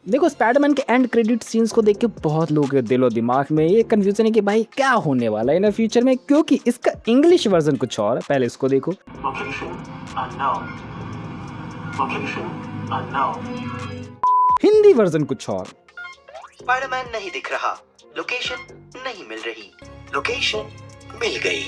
देखो स्पाइडरमैन के and credit scenes को देख के बहुत लोगों के दिलो दिमाग में ये कंफ्यूजन है कि भाई क्या होने वाला है इन फ्यूचर में, क्योंकि इसका इंग्लिश वर्जन कुछ और है। पहले इसको देखो। Location unknown. Location unknown. Hindi version कुछ और। स्पाइडरमैन नहीं दिख रहा, लोकेशन नहीं मिल रही, लोकेशन मिल गई।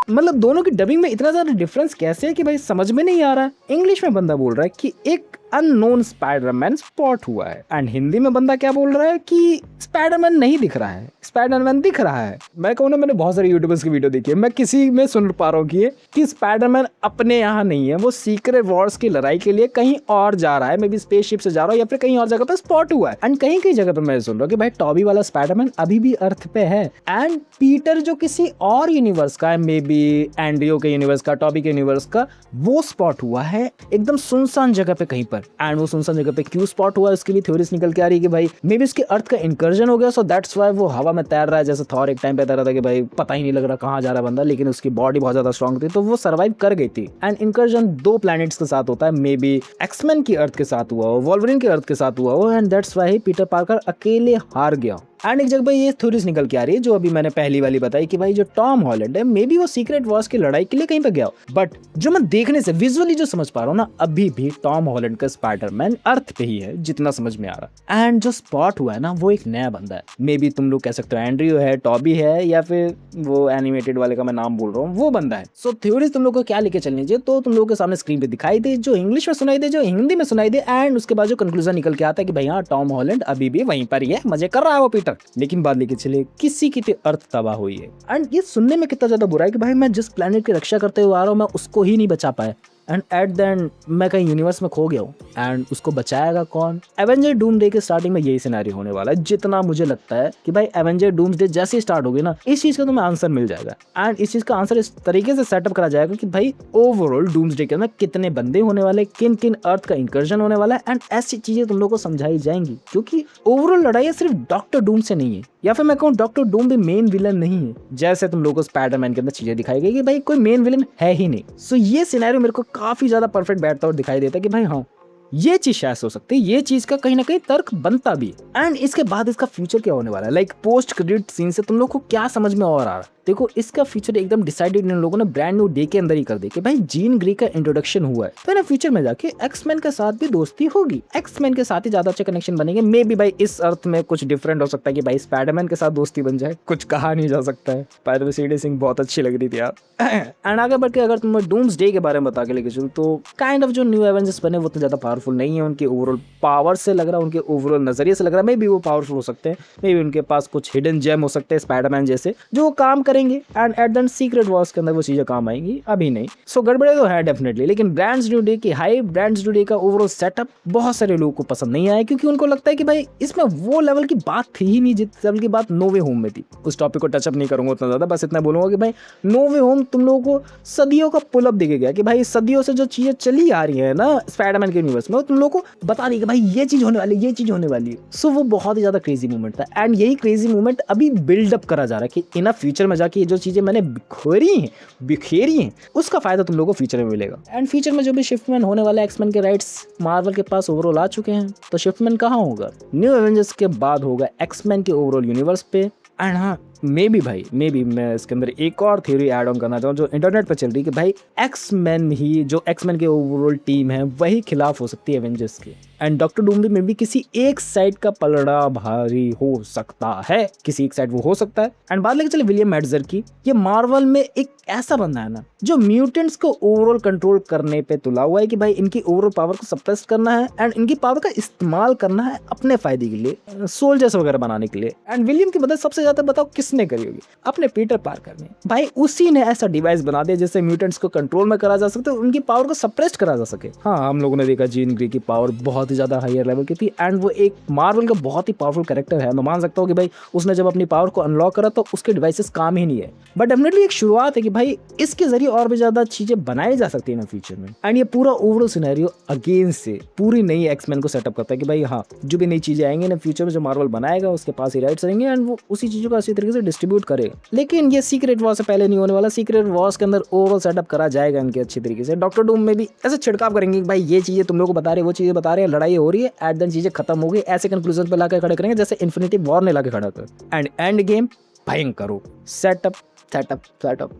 मतलब दोनों की डबिंग में इतना ज्यादा डिफरेंस कैसे है कि भाई समझ में नहीं आ रहा है। इंग्लिश में बंदा बोल रहा है कि एक अननोन स्पाइडरमैन स्पॉट हुआ है, एंड हिंदी में बंदा क्या बोल रहा है कि स्पाइडरमैन नहीं दिख रहा है, स्पाइडरमैन दिख रहा है। मैं कहूँ ना, मैंने बहुत सारे यूट्यूबर्स की वीडियो देखी है, मैं किसी में सुन पा रहा हूँ कि स्पाइडरमैन अपने यहाँ नहीं है, वो सीक्रेट वॉर्स की लड़ाई के लिए कहीं और जा रहा है, मे बी स्पेसशिप से जा रहा है या फिर कहीं और जगह पे स्पॉट हुआ है। एंड कहीं कहीं जगह पे मैं सुन रहा हूँ कि भाई टॉबी वाला स्पाइडरमैन अभी भी अर्थ पे है, एंड पीटर जो किसी और यूनिवर्स का है, मे बी एंड्रियो के यूनिवर्स का, टॉबी के यूनिवर्स का, वो स्पॉट हुआ है एकदम सुनसान जगह पे कहीं पर। एंड वो सुनसान जगह पे क्यों स्पॉट हुआ, इसके लिए थ्योरीज निकल के आ रही है कि भाई मे बी इसके अर्थ का इंकर्जन हो गया, सो दैट्स व्हाई वो हवा में तैर रहा है, जैसे थॉर एक टाइम पे तैर रहा था कि भाई पता ही नहीं लग रहा कहाँ जा रहा बंदा, लेकिन उसकी बॉडी बहुत ज्यादा स्ट्रांग थी तो वो सर्वाइव कर गई थी। एंड इंकर्जन 2 प्लैनेट्स के साथ होता है, मे बी एक्समैन की अर्थ के साथ हुआ हो, वोल्वरिन की अर्थ के साथ हुआ हो, and that's why Peter Parker अकेले हार गया। एंड एक जगह ये थ्योरीज निकल के आ रही है जो अभी मैंने पहली वाली बताई कि भाई जो टॉम हॉलैंड है मे बी वो सीक्रेट वॉर्स की लड़ाई के लिए कहीं पे गया हो, बट जो मैं देखने से विजुअली जो समझ पा रहा हूँ ना, अभी भी टॉम हॉलैंड का स्पाइडरमैन अर्थ पे ही है जितना समझ में आ रहा है। एंड जो स्पॉट हुआ है ना, वो एक नया बंदा है, मे बी तुम लोग कह सकते हो एंड्रियो है, टॉबी है, या फिर वो एनिमेटेड वाले का मैं नाम बोल रहा हूँ, वो बंदा है। सो थ्योरीज तुम लोग को क्या लेके चलनी चाहिए, तो तुम लोग के सामने स्क्रीन पे दिखाई दे, जो इंग्लिश में सुनाई दे, जो हिंदी में सुनाई दे, एंड उसके बाद जो कंक्लूजन निकल के आता है कि भाई हाँ टॉम हॉलैंड अभी भी वहीं पर ही है, मजे कर रहा है वो पीटर। लेकिन बात लेके चले किसी की अर्थ तबाह हुई है, एंड ये सुनने में कितना ज्यादा बुरा है कि भाई मैं जिस प्लेनेट की रक्षा करते हुए आ रहा हूँ मैं उसको ही नहीं बचा पाया, एंड एट द एंड मैं कहीं यूनिवर्स में खो गया हूँ, एंड उसको बचाएगा कौन। एवेंजर डूमसडे के स्टार्टिंग में यही सिनेरियो होने वाला है, जितना मुझे लगता है कि भाई एवेंजर डूमसडे जैसे ही स्टार्ट होगी ना, इस चीज का तुम्हें आंसर मिल जाएगा, एंड इस चीज का आंसर इस तरीके से सेटअप करा जाएगा कि भाई ओवरऑल डूमसडे के अंदर कितने बंदे होने वाले, किन किन अर्थ का इंकर्जन होने वाला है, एंड ऐसी चीजें तुम लोग को समझाई जाएंगी, क्योंकि ओवरऑल लड़ाई सिर्फ डॉक्टर डूम से नहीं है, या फिर मैं कहूँ डॉक्टर डूम भी मेन विलन नहीं है, जैसे तुम लोगों को स्पाइडरमैन के अंदर चीजें दिखाई गई कि भाई कोई मेन विलन है ही नहीं। सो ये सिनेरियो मेरे को काफी ज्यादा परफेक्ट बैठता और दिखाई देता है कि भाई हाँ ये चीज शायद हो सकती है, ये चीज का कहीं ना कहीं तर्क बनता भी। एंड इसके बाद इसका फ्यूचर क्या होने वाला है, लाइक पोस्ट क्रेडिट सीन से तुम लोग को क्या समझ में और आ रहा है। देखो इसका फ्यूचर एकदम डिसाइडेड इन लोगों ने ब्रांड न्यू डे के अंदर ही कर दे कि भाई जीन ग्रे का इंट्रोडक्शन हुआ है, तो ना फ्यूचर में जाके एक्समैन के साथ भी दोस्ती होगी, एक्समैन के साथ ही ज्यादा अच्छे कनेक्शन बनेंगे। मे बी भाई इस अर्थ में कुछ डिफरेंट हो सकता है कि भाई स्पाइडरमैन के साथ दोस्ती बन जाए, कुछ कहा नहीं जा सकता है। By the V CD Singh बहुत अच्छी लग रही थी यार। एंड आगे बढ़ के अगर तुम डूम्सडे के बारे में बता के लेके चलो, तो काइंड ऑफ जो न्यू एवेंजर्स बने वो तो ज्यादा पावरफुल नहीं है, उनके ओवरऑल पावर से लग रहा है, उनके ओवरऑल नजरिए से लग रहा है मे बी वो पावरफुल हो सकते हैं, मे बी उनके पास कुछ हिडन जेम हो सकते हैं स्पाइडरमैन जैसे जो वो काम करेंगे, and at the secret Wars के अंदर वो चीजें काम आएंगी, अभी नहीं। सो गड़बड़े तो है डेफिनेटली, लेकिन ब्रांड्स न्यू डे की हाइप, ब्रांड्स न्यू डे का ओवरऑल सेटअप बहुत सारे लोगों को पसंद नहीं आया, क्योंकि उनको लगता है कि भाई इसमें वो लेवल की बात थी ही नहीं जिस लेवल की बात नो वे होम में थी। उस टॉपिक को टचअप नहीं करूंगा उतना ज्यादा, बस इतना बोलूंगा कि भाई नो वे होम तुम लोगों को सदियों का पुल अप दिखेगा कि भाई सदियों से जो चीजें चली आ रही है ना स्पाइडरमैन के यूनिवर्स में, वो तुम लोगों को बता रही है कि भाई ये चीज होने वाली है, ये चीज होने वाली है। सो वो बहुत ही ज्यादा क्रेजी मूवमेंट था, एंड यही क्रेजी मूवमेंट अभी बिल्डअप करा जा रहा है कि इन फ्यूचर में जाके ये जो चीजें मैंने बिखेरी हैं उसका फायदा तुम लोगों को फ्यूचर में मिलेगा। एंड फ्यूचर में जो भी शिफ्टमैन होने वाला है, एक्समैन के राइट्स मार्वल के पास ओवरऑल आ चुके हैं, तो शिफ्टमैन कहाँ होगा, न्यू एवेंजर्स के बाद होगा एक्समैन के ओवरऑल यूनिवर्स पे। एंड हाँ मे बी मैं इसके अंदर एक और थ्योरी ऐड ऑन करना चाहूँ जो इंटरनेट पर चल रही है कि भाई एक्समैन ही, जो एक्समैन के ओवरऑल टीम है वही खिलाफ हो सकती है एवेंजर्स के, एंड डॉक्टर डूम भी मे बी किसी एक साइड का पलड़ा भारी हो सकता है, किसी एक साइड वो हो सकता है। एंड बात लेके चले विलियम मैडजर की, ये मार्वल में एक ऐसा बंदा है ना जो म्यूटेंट्स को ओवरऑल कंट्रोल करने पे तुला हुआ है कि भाई इनकी ओवरऑल पावर को सप्रेस करना है, एंड इनकी पावर का इस्तेमाल करना है अपने फायदे के लिए, सोल्जर्स वगैरह बनाने के लिए। एंड विलियम की मदद सबसे ज्यादा बताओ किसने करी होगी, अपने पीटर पार्कर ने। भाई उसी ने ऐसा डिवाइस बना दिया जिससे म्यूटेंट्स को कंट्रोल में करा जा सकते, उनकी पावर को सप्रेस करा जा सके। हाँ हम लोगों ने देखा जीन ग्रे की पावर बहुत ही ज्यादा हायर लेवल की थी, एंड वो एक मार्वल का बहुत ही पावरफुल कैरेक्टर है। मैं मान सकता हूँ कि भाई उसने जब अपनी पावर को अनलॉक करा तो उसके डिवाइसेस काम ही नहीं है, बट डेफिनेटली एक शुरुआत है कि भाई इसके जरिए और भी ज्यादा चीजें बनाई जा सकती है ना फ्यूचर में। एंड ये पूरा ओवरऑल सिनेरियो अगेन से पूरी नई एक्समैन को सेटअप करता है कि भाई हाँ जो भी नई चीजें आएंगी ना फ्यूचर में जो मार्वल बनाएगा उसके पास ही राइट्स रहेंगे, एंड वो उसी चीजों को अच्छी तरीके से डिस्ट्रीब्यूट करे, लेकिन ये सीक्रेट वॉर से पहले नहीं होने वाला। सीक्रेट वॉर्स के अंदर ओवरऑल सेटअप करा जाएगा इनके अच्छी तरीके से। डॉक्टर डूम में भी ऐसे छिड़काव करेंगे कि भाई ये चीज़ें तुम लोग को बता रहे, वो चीज़ें बता रहे हैं, लड़ाई हो रही है, एट देन चीज़ें खत्म हो गई, ऐसे कंक्लूजन पे लाकर खड़े करेंगे जैसे इन्फिनिटी वॉर ने लाके खड़ा कर। एंड गेम भयंकर हो, setup setup setup.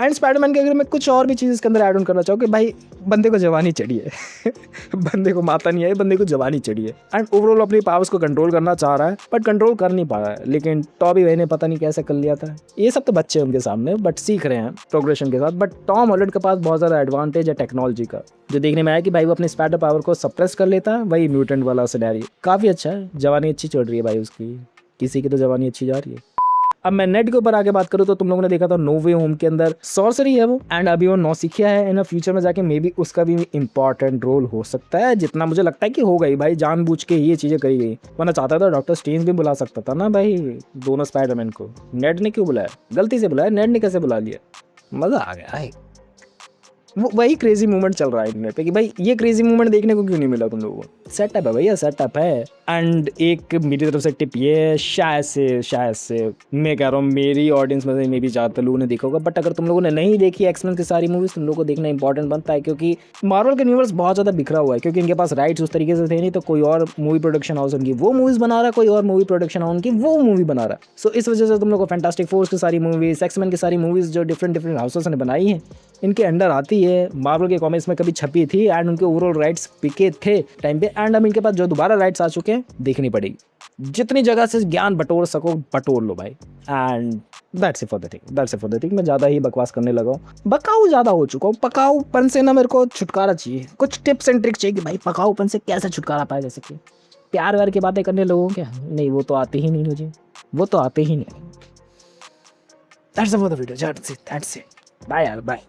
And Spiderman के अगर मैं कुछ और भी चीज़ इसके अंदर ऐड ऑन करना चाहूँ कि भाई बंदे को जवानी चढ़ी है बंदे को माता नहीं आई, बंदे को जवानी चढ़ी है। एंड ओवरऑल अपनी पावर्स को कंट्रोल करना चाह रहा है बट कंट्रोल कर नहीं पा रहा है। लेकिन टॉबी भाई ने पता नहीं कैसे कर लिया था। ये सब तो बच्चे हैं उनके सामने, बट सीख रहे हैं प्रोग्रेशन के साथ। बट टॉम हॉलैंड के पास बहुत ज़्यादा एडवांटेज है टेक्नोलॉजी का, जो देखने में आया कि भाई वो अपने स्पाइडर पावर को सप्रेस कर लेता है। वही म्यूटेंट वाला सिनेरियो काफ़ी अच्छा है। जवानी अच्छी चढ़ रही है भाई उसकी, किसी की तो जवानी अच्छी जा रही है। अब मैं नेट के ऊपर आगे बात करूँ तो तुम लोगों ने देखा था नो वे होम के अंदर सॉर्सरी है वो, एंड अभी वो नौसिखिया है। इन फ्यूचर में जाके मे बी उसका भी इंपॉर्टेंट रोल हो सकता है, जितना मुझे लगता है कि हो गई भाई, जानबूझ के ये चीज़ें करी गई। वरना चाहता था डॉक्टर स्ट्रेंज भी बुला सकता था ना भाई दोनों स्पाइडरमैन को। नेट ने क्यों बुलाया? गलती से बुलाया, नेट ने कैसे बुला लिया? मज़ा आ गया भाई। वो वही क्रेजी मूवमेंट चल रहा है इंटरनेट पे कि भाई ये क्रेजी मूवमेंट देखने को क्यों नहीं मिला तुम लोगों को। सेटअप है भैया, सेटअप है। एंड एक मेरी तरफ से टिप ये है, शायद से मैं कह रहा हूँ मेरी ऑडियंस में से मे भी ज़्यादातर लोगों ने देखा होगा, बट अगर तुम लोगों ने नहीं देखी एक्समैन की सारी मूवीज़, तुम लोगों को देखना इंपॉर्टेंट बनता है, क्योंकि मार्वल का यूनिवर्स बहुत ज़्यादा बिखरा हुआ है। क्योंकि इनके पास राइट्स उस तरीके से थे नहीं, तो कोई और मूवी प्रोडक्शन हाउस उनकी वो मूवीज़ बना रहा है, कोई और मूवी प्रोडक्शन हाउस उनकी वो मूवी बना रहा है। सो इस वजह से तुम लोग को फैंटास्टिक फोर्स की सारी मूवीज़, एक्समैन की सारी मूवीज़ जो डिफरेंट हाउसेस ने बनाई हैं, इनके अंडर आती है। मार्वल के कॉमिक्स में कभी छपी थी एंड उनके ओवरऑल राइट्स बिके थे टाइम पे, एंड अब इनके पास जो दोबारा राइट्स आ चुके हैं देखनी पड़ेगी। जितनी जगह से ज्ञान बटोर सको बटोर लो भाई। And that's it for the thing. मैं ज़्यादा ही बकवास करने लगा हूँ, बकाऊ ज़्यादा हो चुका हूँ। पकाऊपन से ना मेरे को छुटकारा चाहिए, कुछ टिप्स एंड ट्रिक्स चाहिए कि भाई पकाऊपन से कैसे छुटकारा पाए। जैसे कि प्यार व्यार की बातें करने लोगों क्या नहीं, वो तो आते ही नहीं मुझे, वो तो आते ही नहीं। That's it for the video, that's it. Bye यार, बाय।